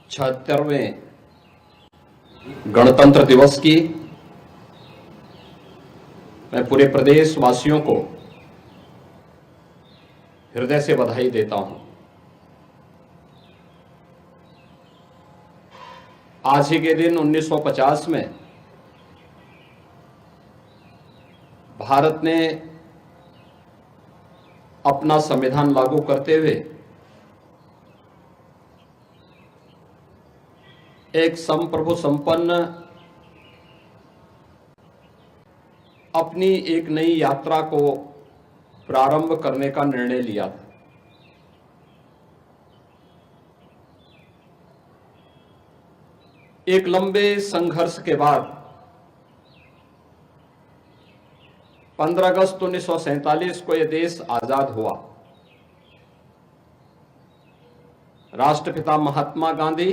76वें गणतंत्र दिवस की मैं पूरे प्रदेश वासियों को हृदय से बधाई देता हूं। आज ही के दिन 1950 में भारत ने अपना संविधान लागू करते हुए एक संप्रभु संपन्न अपनी एक नई यात्रा को प्रारंभ करने का निर्णय लिया था। एक लंबे संघर्ष के बाद 15 अगस्त 1947 को यह देश आजाद हुआ। राष्ट्रपिता महात्मा गांधी,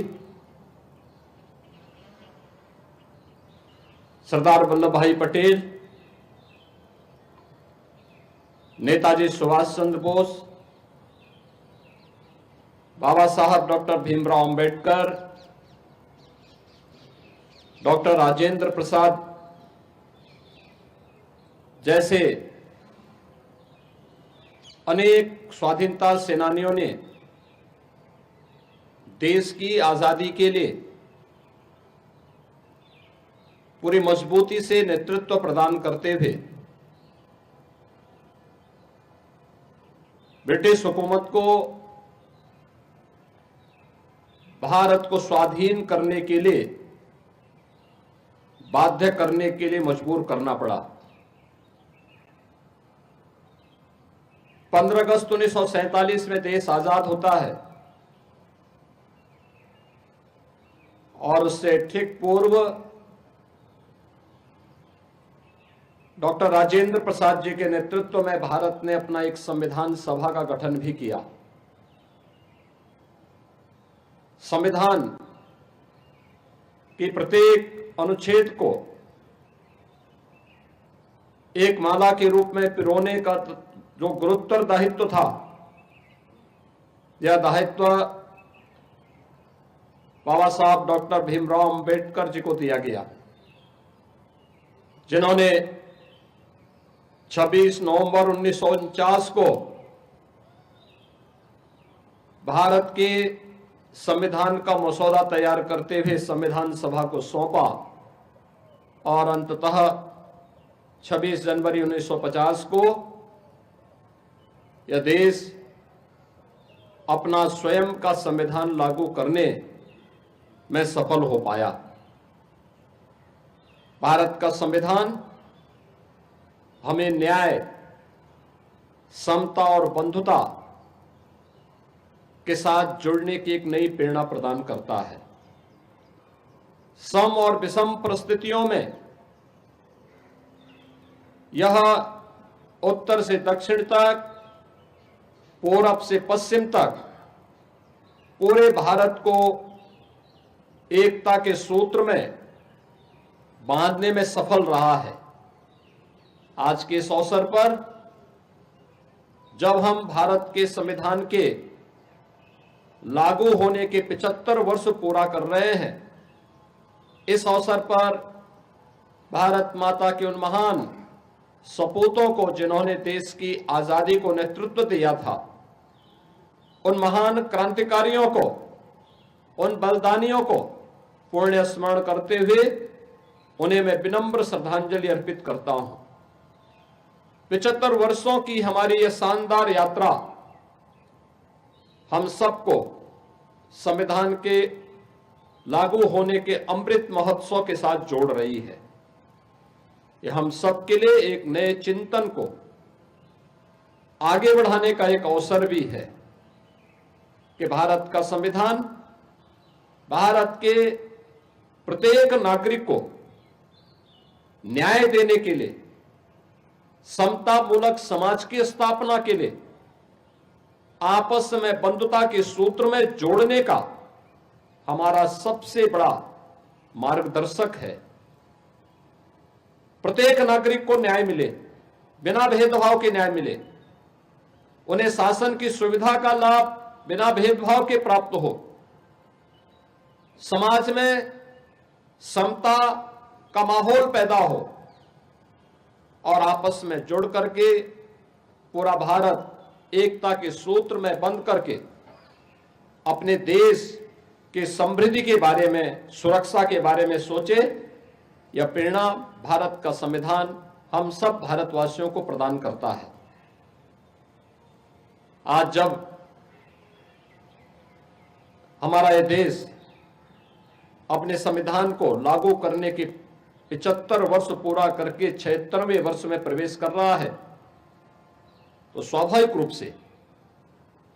सरदार वल्लभ भाई पटेल, नेताजी सुभाष चंद्र बोस, बाबा साहब डॉक्टर भीमराव अंबेडकर, डॉक्टर राजेंद्र प्रसाद जैसे अनेक स्वाधीनता सेनानियों ने देश की आजादी के लिए पूरी मजबूती से नेतृत्व प्रदान करते हुए ब्रिटिश हुकूमत को भारत को स्वाधीन करने के लिए बाध्य करने के लिए मजबूर करना पड़ा। 15 अगस्त 1947 में देश आजाद होता है और उससे ठीक पूर्व डॉक्टर राजेंद्र प्रसाद जी के नेतृत्व में भारत ने अपना एक संविधान सभा का गठन भी किया। संविधान की प्रत्येक अनुच्छेद को एक माला के रूप में पिरोने का जो गुरुतर दायित्व था, यह दायित्व बाबा साहब डॉक्टर भीमराव अंबेडकर जी को दिया गया, जिन्होंने 26 नवंबर 1949 को भारत के संविधान का मसौदा तैयार करते हुए संविधान सभा को सौंपा और अंततः 26 जनवरी 1950 को यह देश अपना स्वयं का संविधान लागू करने में सफल हो पाया। भारत का संविधान हमें न्याय, समता और बंधुता के साथ जुड़ने की एक नई प्रेरणा प्रदान करता है। सम और विषम परिस्थितियों में यह उत्तर से दक्षिण तक, पूरब से पश्चिम तक पूरे भारत को एकता के सूत्र में बांधने में सफल रहा है। आज के इस अवसर पर जब हम भारत के संविधान के लागू होने के 75 वर्ष पूरा कर रहे हैं, इस अवसर पर भारत माता के उन महान सपूतों को जिन्होंने देश की आजादी को नेतृत्व दिया था, उन महान क्रांतिकारियों को, उन बलिदानियों को पुण्य स्मरण करते हुए उन्हें मैं विनम्र श्रद्धांजलि अर्पित करता हूं। 75 वर्षों की हमारी यह शानदार यात्रा हम सबको संविधान के लागू होने के अमृत महोत्सव के साथ जोड़ रही है। यह हम सबके लिए एक नए चिंतन को आगे बढ़ाने का एक अवसर भी है कि भारत का संविधान भारत के प्रत्येक नागरिक को न्याय देने के लिए, समता मूलक समाज की स्थापना के लिए, आपस में बंधुता के सूत्र में जोड़ने का हमारा सबसे बड़ा मार्गदर्शक है। प्रत्येक नागरिक को न्याय मिले, बिना भेदभाव के न्याय मिले, उन्हें शासन की सुविधा का लाभ बिना भेदभाव के प्राप्त हो, समाज में समता का माहौल पैदा हो और आपस में जुड़ करके पूरा भारत एकता के सूत्र में बंध करके अपने देश के समृद्धि के बारे में, सुरक्षा के बारे में सोचे। यह प्रेरणा भारत का संविधान हम सब भारतवासियों को प्रदान करता है। आज जब हमारा यह देश अपने संविधान को लागू करने के 75 वर्ष पूरा करके 76वें वर्ष में प्रवेश कर रहा है, तो स्वाभाविक रूप से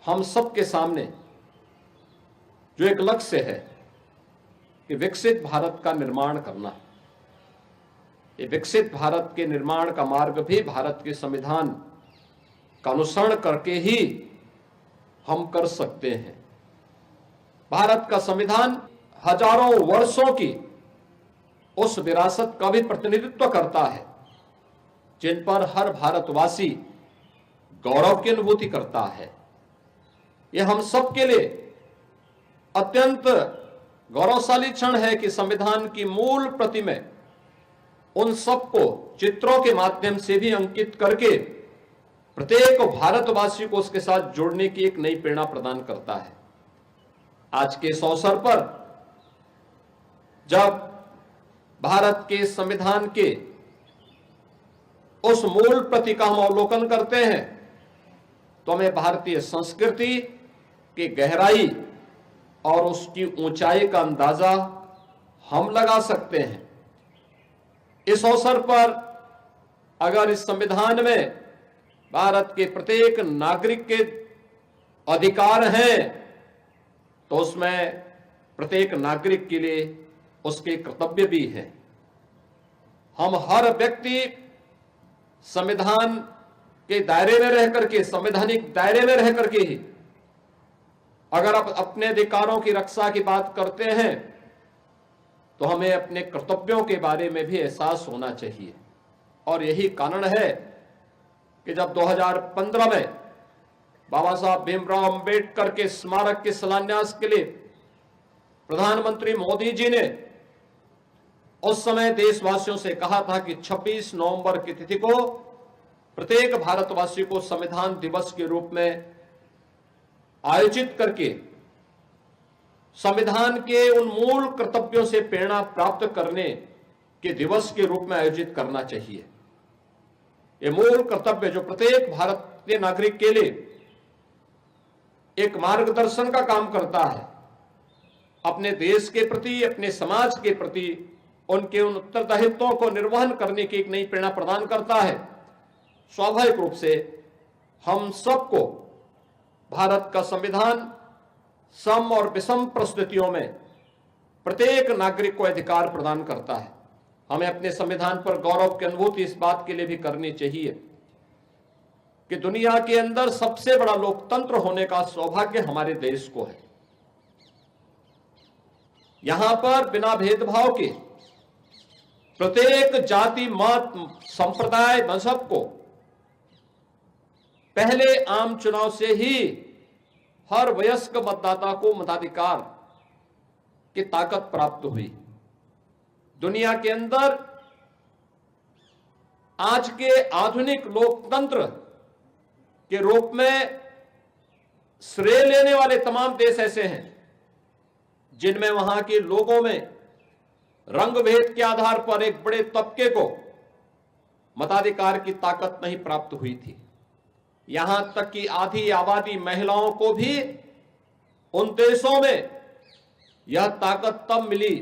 हम सबके सामने जो एक लक्ष्य है कि विकसित भारत का निर्माण करना। ये विकसित भारत के निर्माण का मार्ग भी भारत के संविधान का अनुसरण करके ही हम कर सकते हैं। भारत का संविधान हजारों वर्षों की उस विरासत का भी प्रतिनिधित्व करता है जिन पर हर भारतवासी गौरव की अनुभूति करता है। यह हम सब के लिए अत्यंत गौरवशाली क्षण है कि संविधान की मूल प्रति में उन सबको चित्रों के माध्यम से भी अंकित करके प्रत्येक भारतवासी को उसके साथ जोड़ने की एक नई प्रेरणा प्रदान करता है। आज के इस अवसर पर जब भारत के संविधान के उस मूल प्रति का हम अवलोकन करते हैं तो हमें भारतीय संस्कृति की गहराई और उसकी ऊंचाई का अंदाजा हम लगा सकते हैं। इस अवसर पर अगर इस संविधान में भारत के प्रत्येक नागरिक के अधिकार हैं तो उसमें प्रत्येक नागरिक के लिए उसके कर्तव्य भी हैं। हम हर व्यक्ति संविधान के दायरे में रह करके, संवैधानिक दायरे में रह करके ही अगर आप अपने अधिकारों की रक्षा की बात करते हैं तो हमें अपने कर्तव्यों के बारे में भी एहसास होना चाहिए। और यही कारण है कि जब 2015 में बाबा साहब भीमराव अंबेडकर के स्मारक के शिलान्यास के लिए प्रधानमंत्री मोदी जी ने उस समय देशवासियों से कहा था कि 26 नवंबर की तिथि को प्रत्येक भारतवासी को संविधान दिवस के रूप में आयोजित करके संविधान के उन मूल कर्तव्यों से प्रेरणा प्राप्त करने के दिवस के रूप में आयोजित करना चाहिए। ये मूल कर्तव्य जो प्रत्येक भारतीय नागरिक के लिए एक मार्गदर्शन का काम करता है, अपने देश के प्रति, अपने समाज के प्रति उनके उन उत्तरदायित्वों को निर्वहन करने की एक नई प्रेरणा प्रदान करता है। स्वाभाविक रूप से हम सबको भारत का संविधान सम और विषम परिस्थितियों में प्रत्येक नागरिक को अधिकार प्रदान करता है। हमें अपने संविधान पर गौरव की अनुभूति इस बात के लिए भी करनी चाहिए कि दुनिया के अंदर सबसे बड़ा लोकतंत्र होने का सौभाग्य हमारे देश को है। यहां पर बिना भेदभाव के प्रत्येक जाति, मत, संप्रदाय, मजहब को पहले आम चुनाव से ही हर वयस्क मतदाता को मताधिकार की ताकत प्राप्त हुई। दुनिया के अंदर आज के आधुनिक लोकतंत्र के रूप में श्रेय लेने वाले तमाम देश ऐसे हैं जिनमें वहां के लोगों में रंग भेद के आधार पर एक बड़े तबके को मताधिकार की ताकत नहीं प्राप्त हुई थी। यहां तक कि आधी आबादी महिलाओं को भी उन देशों में यह ताकत तब मिली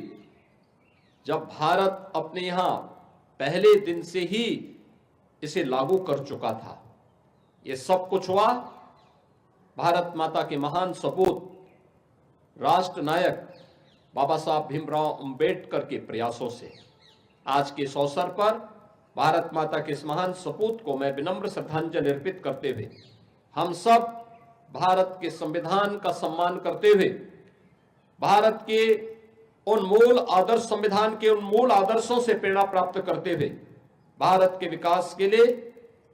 जब भारत अपने यहां पहले दिन से ही इसे लागू कर चुका था। यह सब कुछ हुआ भारत माता के महान सपूत राष्ट्र नायक बाबा साहब भीमराव अंबेडकर के प्रयासों से। आज के इस अवसर पर भारत माता के इस महान सपूत को मैं विनम्र श्रद्धांजलि अर्पित करते हुए हम सब भारत के संविधान का सम्मान करते हुए भारत के उन मूल आदर्श, संविधान के उन मूल आदर्शों से प्रेरणा प्राप्त करते हुए भारत के विकास के लिए,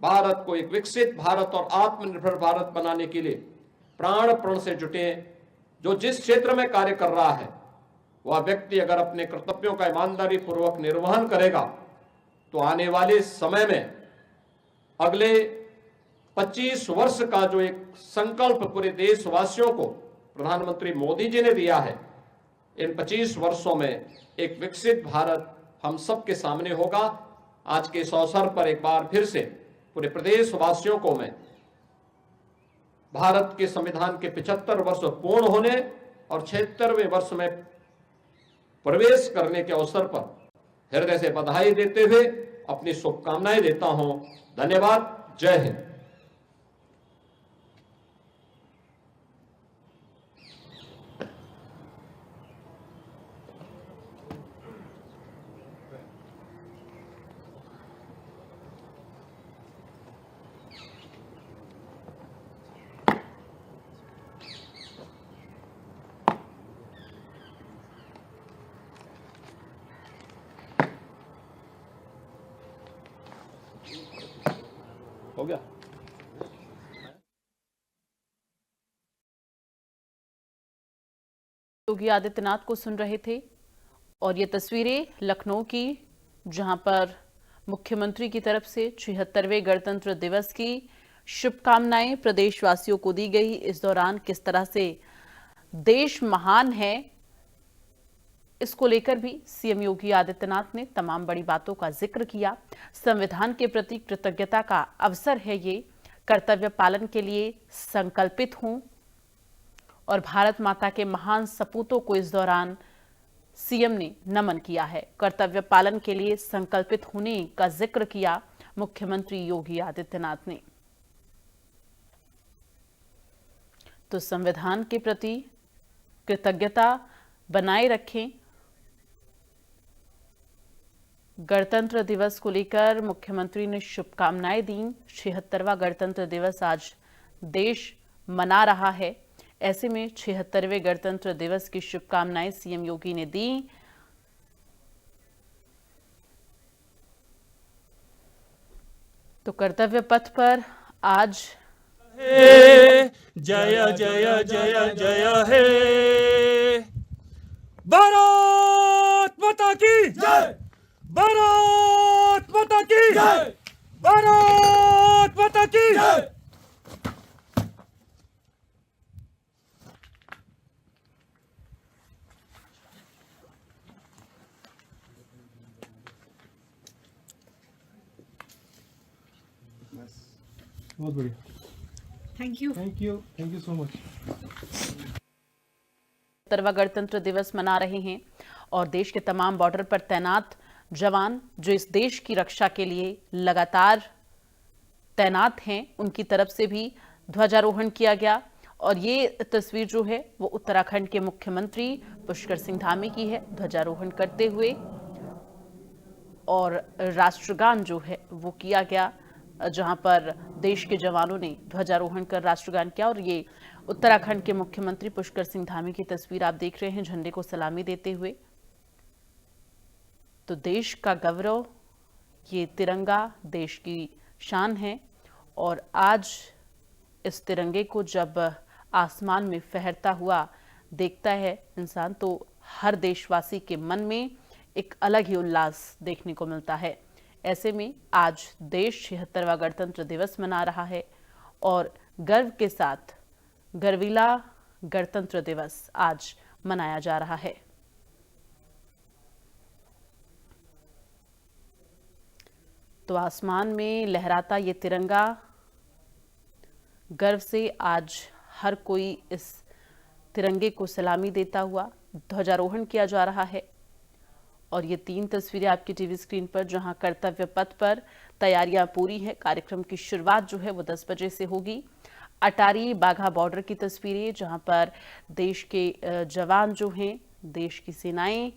भारत को एक विकसित भारत और आत्मनिर्भर भारत बनाने के लिए प्राण प्रण से जुटे। जो जिस क्षेत्र में कार्य कर रहा है वह व्यक्ति अगर अपने कर्तव्यों का ईमानदारी पूर्वक निर्वहन करेगा तो आने वाले समय में अगले 25 वर्ष का जो एक संकल्प पूरे देशवासियों को प्रधानमंत्री मोदी जी ने दिया है, इन 25 वर्षों में एक विकसित भारत हम सबके सामने होगा। आज के इस अवसर पर एक बार फिर से पूरे प्रदेशवासियों को मैं भारत के संविधान के 75 वर्ष पूर्ण होने और 76वें वर्ष में प्रवेश करने के अवसर पर हृदय से बधाई देते हुए अपनी शुभकामनाएं देता हूं। धन्यवाद। जय हिंद। हो गया। योगी आदित्यनाथ को सुन रहे थे और ये तस्वीरें लखनऊ की, जहां पर मुख्यमंत्री की तरफ से 76वें गणतंत्र दिवस की शुभकामनाएं प्रदेशवासियों को दी गई। इस दौरान किस तरह से देश महान है, इसको लेकर भी सीएम योगी आदित्यनाथ ने तमाम बड़ी बातों का जिक्र किया। संविधान के प्रति कृतज्ञता का अवसर है ये, कर्तव्य पालन के लिए संकल्पित हूं और भारत माता के महान सपूतों को इस दौरान सीएम ने नमन किया है। कर्तव्य पालन के लिए संकल्पित होने का जिक्र किया मुख्यमंत्री योगी आदित्यनाथ ने। तो संविधान के प्रति कृतज्ञता बनाए रखें। गणतंत्र दिवस को लेकर मुख्यमंत्री ने शुभकामनाएं दी। 76वां गणतंत्र दिवस आज देश मना रहा है, ऐसे में 76वें गणतंत्र दिवस की शुभकामनाएं सीएम योगी ने दी। तो कर्तव्य पथ पर आज जय जय जय जय हे भारत माता की जय, भारत माता की जय, भारत माता की जय। बहुत बढ़िया, थैंक यू सो मच। 76वां गणतंत्र दिवस मना रहे हैं और देश के तमाम बॉर्डर पर तैनात जवान जो इस देश की रक्षा के लिए लगातार तैनात हैं, उनकी तरफ से भी ध्वजारोहण किया गया। और ये तस्वीर जो है वो उत्तराखंड के मुख्यमंत्री पुष्कर सिंह धामी की है, ध्वजारोहण करते हुए, और राष्ट्रगान जो है वो किया गया, जहां पर देश के जवानों ने ध्वजारोहण कर राष्ट्रगान किया। और ये उत्तराखंड के मुख्यमंत्री पुष्कर सिंह धामी की तस्वीर आप देख रहे हैं, झंडे को सलामी देते हुए। तो देश का गौरव, ये तिरंगा देश की शान है और आज इस तिरंगे को जब आसमान में फहरता हुआ देखता है इंसान, तो हर देशवासी के मन में एक अलग ही उल्लास देखने को मिलता है। ऐसे में आज देश 76वां गणतंत्र दिवस मना रहा है और गर्व के साथ गर्वीला गणतंत्र दिवस आज मनाया जा रहा है। तो आसमान में लहराता ये तिरंगा, गर्व से आज हर कोई इस तिरंगे को सलामी देता हुआ ध्वजारोहण किया जा रहा है। और ये 3 तस्वीरें आपकी टीवी स्क्रीन पर, जहां कर्तव्य पथ पर तैयारियां पूरी है। कार्यक्रम की शुरुआत जो है वो 10 बजे से होगी। अटारी बाघा बॉर्डर की तस्वीरें, जहां पर देश के जवान जो हैं, देश की सेनाएं,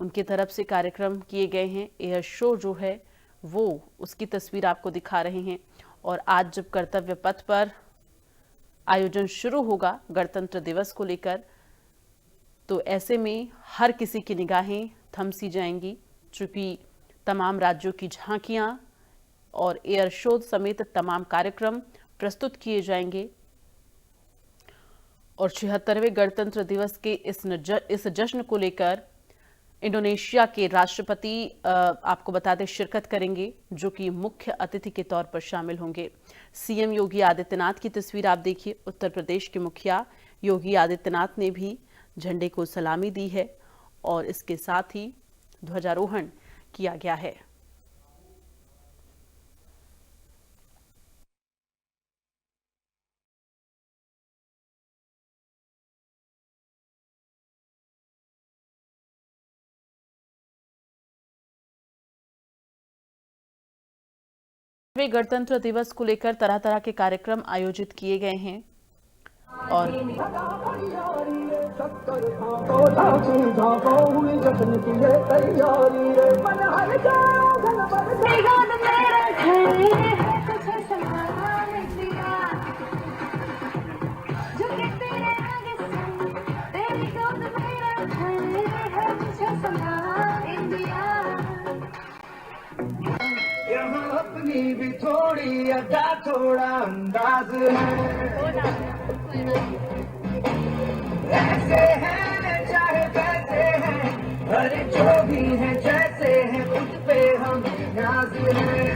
उनकी तरफ से कार्यक्रम किए गए हैं। एयर शो जो है वो उसकी तस्वीर आपको दिखा रहे हैं। और आज जब कर्तव्य पथ पर आयोजन शुरू होगा गणतंत्र दिवस को लेकर, तो ऐसे में हर किसी की निगाहें थम सी जाएंगी, चूंकि तमाम राज्यों की झांकियां और एयर शो समेत तमाम कार्यक्रम प्रस्तुत किए जाएंगे। और 76वें गणतंत्र दिवस के इस जश्न को लेकर इंडोनेशिया के राष्ट्रपति आपको बता दें शिरकत करेंगे, जो कि मुख्य अतिथि के तौर पर शामिल होंगे। सीएम योगी आदित्यनाथ की तस्वीर आप देखिए। उत्तर प्रदेश के मुखिया योगी आदित्यनाथ ने भी झंडे को सलामी दी है और इसके साथ ही ध्वजारोहण किया गया है। गणतंत्र दिवस को लेकर तरह तरह के कार्यक्रम आयोजित किए गए हैं और अपनी भी थोड़ी अदा थोड़ा अंदाज ऐसे हैं चाहे कैसे हैं, अरे जो भी हैं जैसे हैं, खुद पे हम नाज हैं।